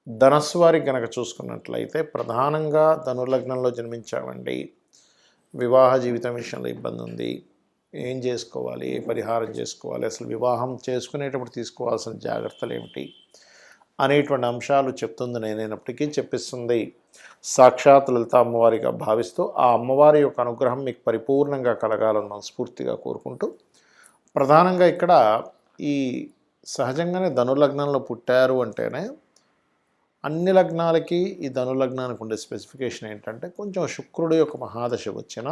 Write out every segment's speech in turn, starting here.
ధనస్సు వారికి గనక చూసుకున్నట్లయితే ప్రధానంగా ధనుర్లగ్నంలో జన్మించామండి, వివాహ జీవితం విషయంలో ఇబ్బంది ఉంది, ఏం చేసుకోవాలి, ఏ పరిహారం చేసుకోవాలి, అసలు వివాహం చేసుకునేటప్పుడు తీసుకోవాల్సిన జాగ్రత్తలు ఏమిటి అనేటువంటి అంశాలు చెప్తుంది నేనైనప్పటికీ చెప్పిస్తుంది సాక్షాత్ లలిత అమ్మవారిగా భావిస్తూ ఆ అమ్మవారి యొక్క అనుగ్రహం మీకు పరిపూర్ణంగా కలగాలని మనస్ఫూర్తిగా కోరుకుంటూ, ప్రధానంగా ఇక్కడ ఈ సహజంగానే ధనుర్లగ్నంలో పుట్టారు అంటేనే అన్ని లగ్నాలకి ఈ ధనుర్లగ్నానికి ఉండే స్పెసిఫికేషన్ ఏంటంటే కొంచెం శుక్రుడు యొక్క మహాదశ వచ్చిన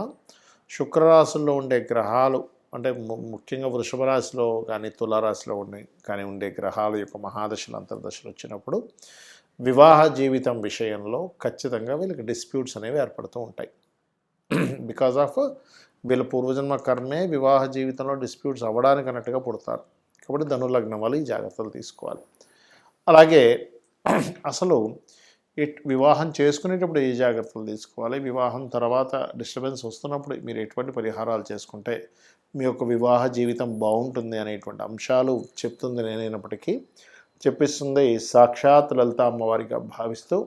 శుక్రరాశుల్లో ఉండే గ్రహాలు అంటే ముఖ్యంగా వృషభ రాశిలో కానీ తులారాశిలో ఉండే గ్రహాల యొక్క మహాదశలు అంతర్దశలు వచ్చినప్పుడు వివాహ జీవితం విషయంలో ఖచ్చితంగా వీళ్ళకి డిస్ప్యూట్స్ అనేవి ఏర్పడుతూ ఉంటాయి. బికాజ్ ఆఫ్ వీళ్ళ పూర్వజన్మ కర్మే వివాహ జీవితంలో డిస్ప్యూట్స్ అవ్వడానికి అన్నట్టుగా పుడతారు. కాబట్టి ధనుర్లగ్నం వాళ్ళు ఈ జాగ్రత్తలు తీసుకోవాలి. అలాగే అసలు వివాహం చేసుకునేటప్పుడు ఏ జాగ్రత్తలు తీసుకోవాలి, వివాహం తర్వాత డిస్టర్బెన్స్ వస్తున్నప్పుడు మీరు ఎటువంటి పరిహారాలు చేసుకుంటే మీ యొక్క వివాహ జీవితం బాగుంటుంది అనేటువంటి అంశాలు చెప్తుంది నేనైనప్పటికీ చెప్పిస్తుంది సాక్షాత్ లలిత అమ్మవారిగా భావిస్తూ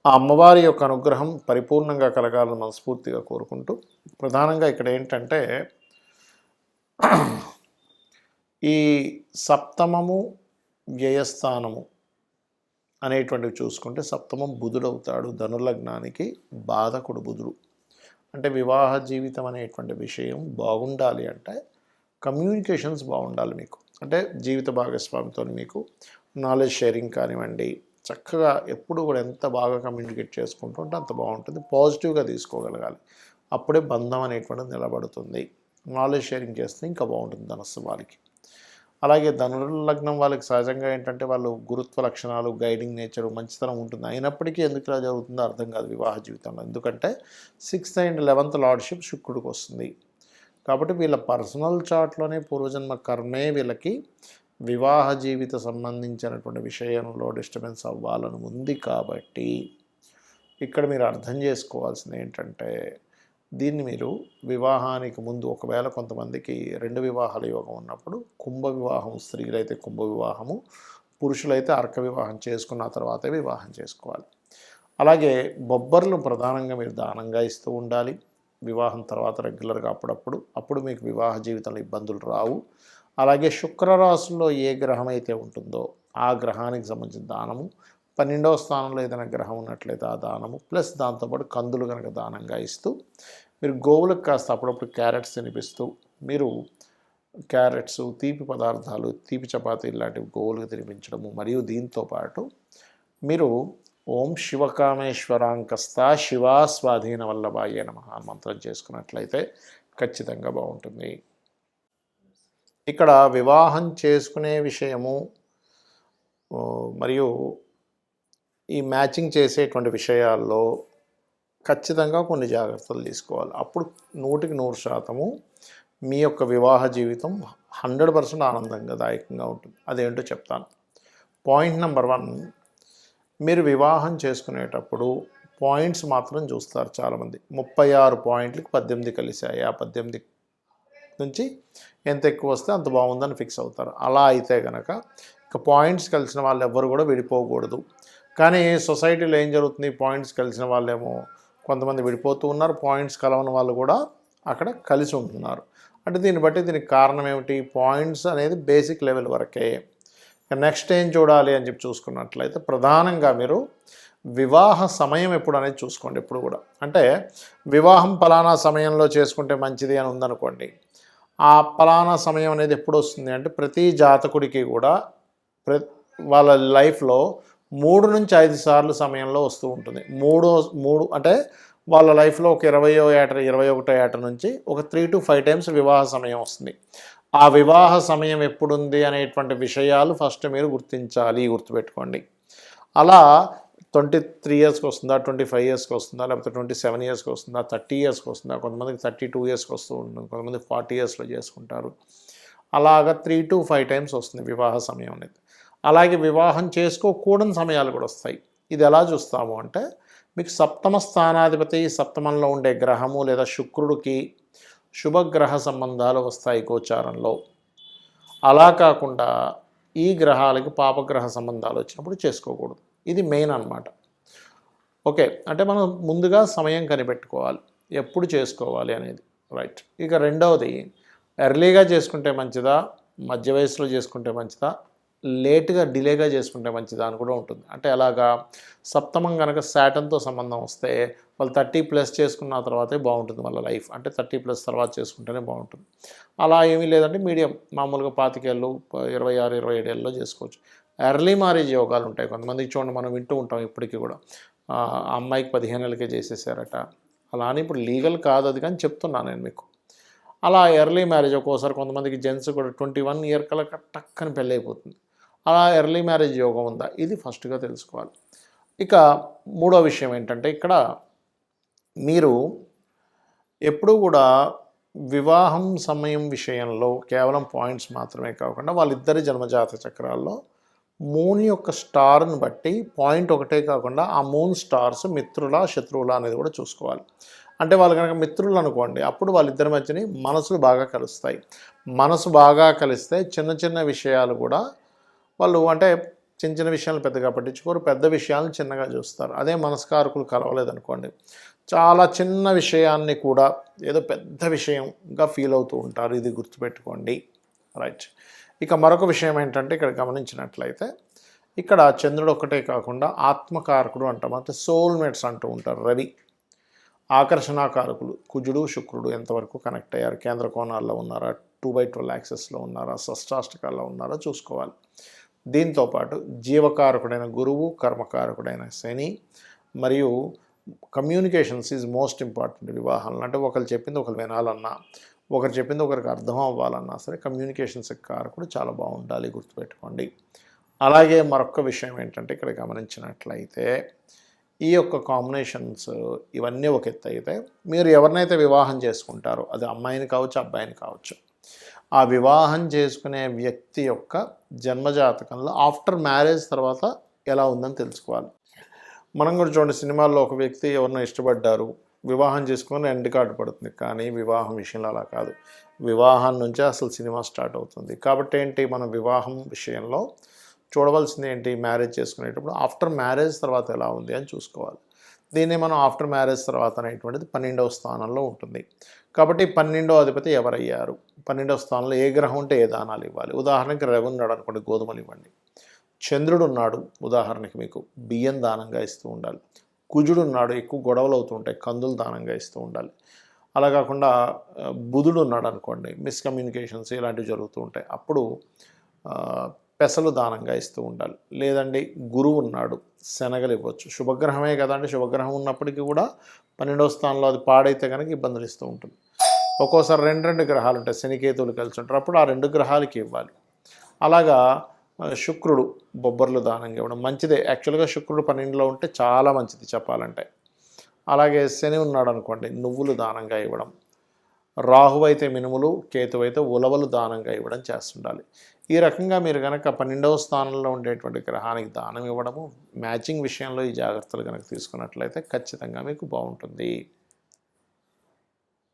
ఆ అమ్మవారి యొక్క అనుగ్రహం పరిపూర్ణంగా కలగాలని మనస్ఫూర్తిగా కోరుకుంటూ, ప్రధానంగా ఇక్కడ ఏంటంటే ఈ సప్తమము వ్యయస్థానము అనేటువంటివి చూసుకుంటే సప్తమం బుధుడు అవుతాడు. ధనుర్లగ్నానికి బాధకుడు బుధుడు. అంటే వివాహ జీవితం అనేటువంటి విషయం బాగుండాలి అంటే కమ్యూనికేషన్స్ బాగుండాలి మీకు. అంటే జీవిత భాగస్వామితో మీకు నాలెడ్జ్ షేరింగ్ కానివ్వండి, చక్కగా ఎప్పుడు కూడా ఎంత బాగా కమ్యూనికేట్ చేసుకుంటూ ఉంటే అంత బాగుంటుంది. పాజిటివ్గా తీసుకోగలగాలి, అప్పుడే బంధం అనేటువంటిది నిలబడుతుంది. నాలెడ్జ్ షేరింగ్ చేస్తే ఇంకా బాగుంటుంది ధనస్సు వారికి. అలాగే ధనుర్లగ్నం వాళ్ళకి సహజంగా ఏంటంటే వాళ్ళు గురుత్వ లక్షణాలు, గైడింగ్ నేచరు, మంచితనం ఉంటుంది. అయినప్పటికీ ఎందుకు ఇలా జరుగుతుందో అర్థం కాదు వివాహ జీవితంలో. ఎందుకంటే 6th and 11th లార్డ్షిప్ శుక్రుడికి వస్తుంది. కాబట్టి వీళ్ళ పర్సనల్ చార్ట్లోనే పూర్వజన్మ కర్మే వీళ్ళకి వివాహ జీవిత సంబంధించినటువంటి విషయంలో డిస్టర్బెన్స్ అవ్వాలని ఉంది. కాబట్టి ఇక్కడ మీరు అర్థం చేసుకోవాల్సింది ఏంటంటే దీన్ని మీరు వివాహానికి ముందు ఒకవేళ కొంతమందికి 2 వివాహాల యోగం ఉన్నప్పుడు కుంభ వివాహం, స్త్రీలైతే కుంభ వివాహము, పురుషులైతే అర్క వివాహం చేసుకున్న తర్వాతే వివాహం చేసుకోవాలి. అలాగే బొబ్బర్లు ప్రధానంగా మీరు దానంగా ఇస్తూ ఉండాలి వివాహం తర్వాత రెగ్యులర్గా అప్పుడు మీకు వివాహ జీవితంలో ఇబ్బందులు రావు. అలాగే శుక్రరాశుల్లో ఏ గ్రహం అయితే ఉంటుందో ఆ గ్రహానికి సంబంధించిన దానము, 12వ స్థానంలో ఏదైనా గ్రహం ఉన్నట్లయితే ఆ దానము, ప్లస్ దాంతోపాటు కందులు కనుక దానంగా ఇస్తూ మీరు గోవులకు కాస్త అప్పుడప్పుడు క్యారెట్స్ తినిపిస్తూ, మీరు క్యారెట్స్, తీపి పదార్థాలు, తీపి చపాతీలు లాంటివి గోవులకు తినిపించడము, మరియు దీంతోపాటు మీరు ఓం శివకామేశ్వరాంకస్తా శివా స్వాధీన వల్లభాయ నమః మంత్రం చేసుకున్నట్లయితే ఖచ్చితంగా బాగుంటుంది. ఇక్కడ వివాహం చేసుకునే విషయము మరియు ఈ మ్యాచింగ్ చేసేటువంటి విషయాల్లో ఖచ్చితంగా కొన్ని జాగ్రత్తలు తీసుకోవాలి. అప్పుడు 100% మీ యొక్క వివాహ జీవితం 100% ఆనందదాయకంగా ఉంటుంది. అదేంటో చెప్తాను. పాయింట్ నెంబర్ 1, మీరు వివాహం చేసుకునేటప్పుడు పాయింట్స్ మాత్రం చూస్తారు చాలామంది. 36 పాయింట్లకి 18 కలిసాయి, ఆ 18 నుంచి ఎంత ఎక్కువ వస్తే అంత బాగుందని ఫిక్స్ అవుతారు. అలా అయితే కనుక ఇక పాయింట్స్ కలిసిన వాళ్ళు ఎవ్వరు కూడా విడిపోకూడదు. కానీ సొసైటీలో ఏం జరుగుతుంది, పాయింట్స్ కలిసిన వాళ్ళేమో కొంతమంది విడిపోతూ ఉన్నారు, పాయింట్స్ కలవని వాళ్ళు కూడా అక్కడ కలిసి ఉంటున్నారు. అంటే దీనికి కారణం ఏమిటి, పాయింట్స్ అనేది బేసిక్ లెవెల్ వరకే. నెక్స్ట్ ఏం చూడాలి అని చెప్పి చూసుకున్నట్లయితే ప్రధానంగా మీరు వివాహ సమయం ఎప్పుడు అనేది చూసుకోండి. ఎప్పుడు కూడా అంటే వివాహం పలానా సమయంలో చేసుకుంటే మంచిది అని ఉందనుకోండి, ఆ పలానా సమయం అనేది ఎప్పుడు వస్తుంది అంటే ప్రతి జాతకుడికి కూడా వాళ్ళ లైఫ్లో 3 నుంచి 5 సార్లు సమయంలో వస్తూ ఉంటుంది. మూడు అంటే వాళ్ళ లైఫ్లో ఒక 20వ ఏట 21వ ఏట నుంచి ఒక 3 to 5 టైమ్స్ వివాహ సమయం వస్తుంది. ఆ వివాహ సమయం ఎప్పుడుంది అనేటువంటి విషయాలు ఫస్ట్ మీరు గుర్తుపెట్టుకోండి. అలా 23 ఇయర్స్కి వస్తుందా, 25 ఇయర్స్కి వస్తుందా, లేకపోతే 27 ఇయర్స్కి వస్తుందా, 30 ఇయర్స్కి వస్తుందా, కొంతమందికి 32 ఇయర్స్కి వస్తూ ఉంటుంది, కొంతమంది 40 ఇయర్స్లో చేసుకుంటారు. అలాగా 3 to 5 టైమ్స్ వస్తుంది వివాహ సమయం అనేది. అలాగే వివాహం చేసుకోకూడని సమయాలు కూడా వస్తాయి. ఇది ఎలా చూస్తాము అంటే మీకు సప్తమ స్థానాధిపతి సప్తమంలో ఉండే గ్రహము లేదా శుక్రుడికి శుభగ్రహ సంబంధాలు వస్తాయి గోచారంలో. అలా కాకుండా ఈ గ్రహాలకి పాపగ్రహ సంబంధాలు వచ్చినప్పుడు చేసుకోకూడదు. ఇది మెయిన్ అన్నమాట. ఓకే, అంటే మనం ముందుగా సమయం కనిపెట్టుకోవాలి ఎప్పుడు చేసుకోవాలి అనేది. రైట్. ఇక రెండవది, ఎర్లీగా చేసుకుంటే మంచిదా, మధ్య వయసులో చేసుకుంటే మంచిదా, లేటుగా డిలేగా చేసుకుంటే మంచిదా అని కూడా ఉంటుంది. అంటే అలాగా సప్తమం కనుక శాటన్తో సంబంధం వస్తే వాళ్ళు 30+ చేసుకున్న తర్వాతే బాగుంటుంది వాళ్ళ లైఫ్. అంటే 30+ తర్వాత చేసుకుంటేనే బాగుంటుంది. అలా ఏమీ లేదంటే మీడియం మామూలుగా 25 ఏళ్ళు 26, 27 ఏళ్ళలో చేసుకోవచ్చు. ఎర్లీ మ్యారేజ్ యోగాలు ఉంటాయి కొంతమందికి. చూడండి, మనం వింటూ ఉంటాం ఇప్పటికీ కూడా, ఆ అమ్మాయికి 15 ఏళ్ళకే చేసేసారట. అలా అని ఇప్పుడు లీగల్ కాదు అది, కానీ చెప్తున్నాను నేను మీకు. అలా ఎర్లీ మ్యారేజ్ ఒక్కోసారి కొంతమందికి జెంట్స్ కూడా 21 ఇయర్ కల్లా టక్కని పెళ్ళి అయిపోతుంది. అలా ఎర్లీ మ్యారేజ్ యోగం ఉందా, ఇది ఫస్ట్గా తెలుసుకోవాలి. ఇక మూడో విషయం ఏంటంటే, ఇక్కడ మీరు ఎప్పుడూ కూడా వివాహం సమయం విషయంలో కేవలం పాయింట్స్ మాత్రమే కాకుండా వాళ్ళిద్దరి జన్మజాత చక్రాల్లో మూన్ యొక్క స్టార్ని బట్టి పాయింట్ ఒకటే కాకుండా ఆ మూన్ స్టార్స్ మిత్రుల శత్రువుల అనేది కూడా చూసుకోవాలి. అంటే వాళ్ళు కనుక మిత్రులు అనుకోండి, అప్పుడు వాళ్ళిద్దరి మధ్యని మనసులు బాగా కలుస్తాయి. మనసు బాగా కలిస్తే చిన్న చిన్న విషయాలు కూడా వాళ్ళు, అంటే చిన్న చిన్న విషయాలు పెద్దగా పట్టించుకోరు, పెద్ద విషయాలను చిన్నగా చూస్తారు. అదే మనస్కారకులు కలవలేదనుకోండి, చాలా చిన్న విషయాన్ని కూడా ఏదో పెద్ద విషయంగా ఫీల్ అవుతూ ఉంటారు. ఇది గుర్తుపెట్టుకోండి. రైట్. ఇక మరొక విషయం ఏంటంటే, ఇక్కడ గమనించినట్లయితే ఇక్కడ చంద్రుడు ఒక్కటే కాకుండా ఆత్మకారకుడు అంటాం, అంటే సోల్మేట్స్ అంటూ ఉంటారు. రవి ఆకర్షణాకారకులు కుజుడు శుక్రుడు ఎంతవరకు కనెక్ట్ అయ్యారు, కేంద్ర కోణాల్లో ఉన్నారా, 2/12 యాక్సెస్లో ఉన్నారా, షష్టాష్టకాల్లో ఉన్నారా చూసుకోవాలి. దీంతోపాటు జీవకారకుడైన గురువు, కర్మకారకుడైన శని, మరియు కమ్యూనికేషన్స్ ఈజ్ మోస్ట్ ఇంపార్టెంట్ వివాహాలను. అంటే ఒకరు చెప్పింది ఒకరు వినాలన్నా, ఒకరు చెప్పింది ఒకరికి అర్థం అవ్వాలన్నా సరే కమ్యూనికేషన్స్ కారకుడు చాలా బాగుండాలి, గుర్తుపెట్టుకోండి. అలాగే మరొక విషయం ఏంటంటే, ఇక్కడ గమనించినట్లయితే ఈ యొక్క కాంబినేషన్స్ ఇవన్నీ ఒక ఎత్తు అయితే, మీరు ఎవరినైతే వివాహం చేసుకుంటారో, అది అమ్మాయిని కావచ్చు అబ్బాయిని కావచ్చు, ఆ వివాహం చేసుకునే వ్యక్తి యొక్క జన్మజాతకంలో ఆఫ్టర్ మ్యారేజ్ తర్వాత ఎలా ఉందని తెలుసుకోవాలి. మనం కూడా చూడండి, సినిమాల్లో ఒక వ్యక్తి ఎవరినో ఇష్టపడ్డారు, వివాహం చేసుకొని ఎండ్ కార్డు పడుతుంది. కానీ వివాహం విషయంలో అలా కాదు. వివాహం నుంచే అసలు సినిమా స్టార్ట్ అవుతుంది. కాబట్టి ఏంటి, మనం వివాహం విషయంలో చూడవలసింది ఏంటి, మ్యారేజ్ చేసుకునేటప్పుడు ఆఫ్టర్ మ్యారేజ్ తర్వాత ఎలా ఉంది అని చూసుకోవాలి. దీన్ని మనం ఆఫ్టర్ మ్యారేజ్ తర్వాత అనేటువంటిది 12వ స్థానంలో ఉంటుంది. కాబట్టి 12వ అధిపతి ఎవరయ్యారు, 12వ స్థానంలో ఏ గ్రహం ఉంటే ఏ దానాలు ఇవ్వాలి. ఉదాహరణకి రవి ఉన్నాడు అనుకోండి, గోధుమలు ఇవ్వండి. చంద్రుడు ఉన్నాడు ఉదాహరణకి, మీకు బియ్యం దానంగా ఇస్తూ ఉండాలి. కుజుడు ఉన్నాడు, ఎక్కువ గొడవలు అవుతూ ఉంటాయి, కందులు దానంగా ఇస్తూ ఉండాలి. అలా కాకుండా బుధుడు ఉన్నాడు అనుకోండి, మిస్కమ్యూనికేషన్స్ ఇలాంటివి జరుగుతూ ఉంటాయి, అప్పుడు పెసలు దానంగా ఇస్తూ ఉండాలి. లేదండి గురువు ఉన్నాడు, శనగలు ఇవ్వచ్చు. శుభగ్రహమే కదా, అంటే శుభగ్రహం ఉన్నప్పటికీ కూడా 12వ స్థానంలో అది పాడైతే కనుక ఇబ్బందులు ఇస్తూ ఉంటుంది. ఒక్కోసారి రెండు గ్రహాలు ఉంటాయి, శనికేతువులు కలిసి ఉంటారు, అప్పుడు ఆ 2 గ్రహాలకి ఇవ్వాలి. అలాగా శుక్రుడు బొబ్బర్లు దానంగా ఇవ్వడం మంచిదే. యాక్చువల్గా శుక్రుడు 12లో ఉంటే చాలా మంచిది చెప్పాలంటే. అలాగే శని ఉన్నాడు అనుకోండి, నువ్వులు దానంగా ఇవ్వడం. రాహు అయితే మినుములు, కేతువు అయితే ఉలవలు దానంగా ఇవ్వడం చేస్తుండాలి. ఈ రకంగా మీరు కనుక 12వ స్థానంలో ఉండేటువంటి గ్రహానికి దానం ఇవ్వడము, మ్యాచింగ్ విషయంలో ఈ జాగ్రత్తలు కనుక తీసుకున్నట్లయితే ఖచ్చితంగా మీకు బాగుంటుంది.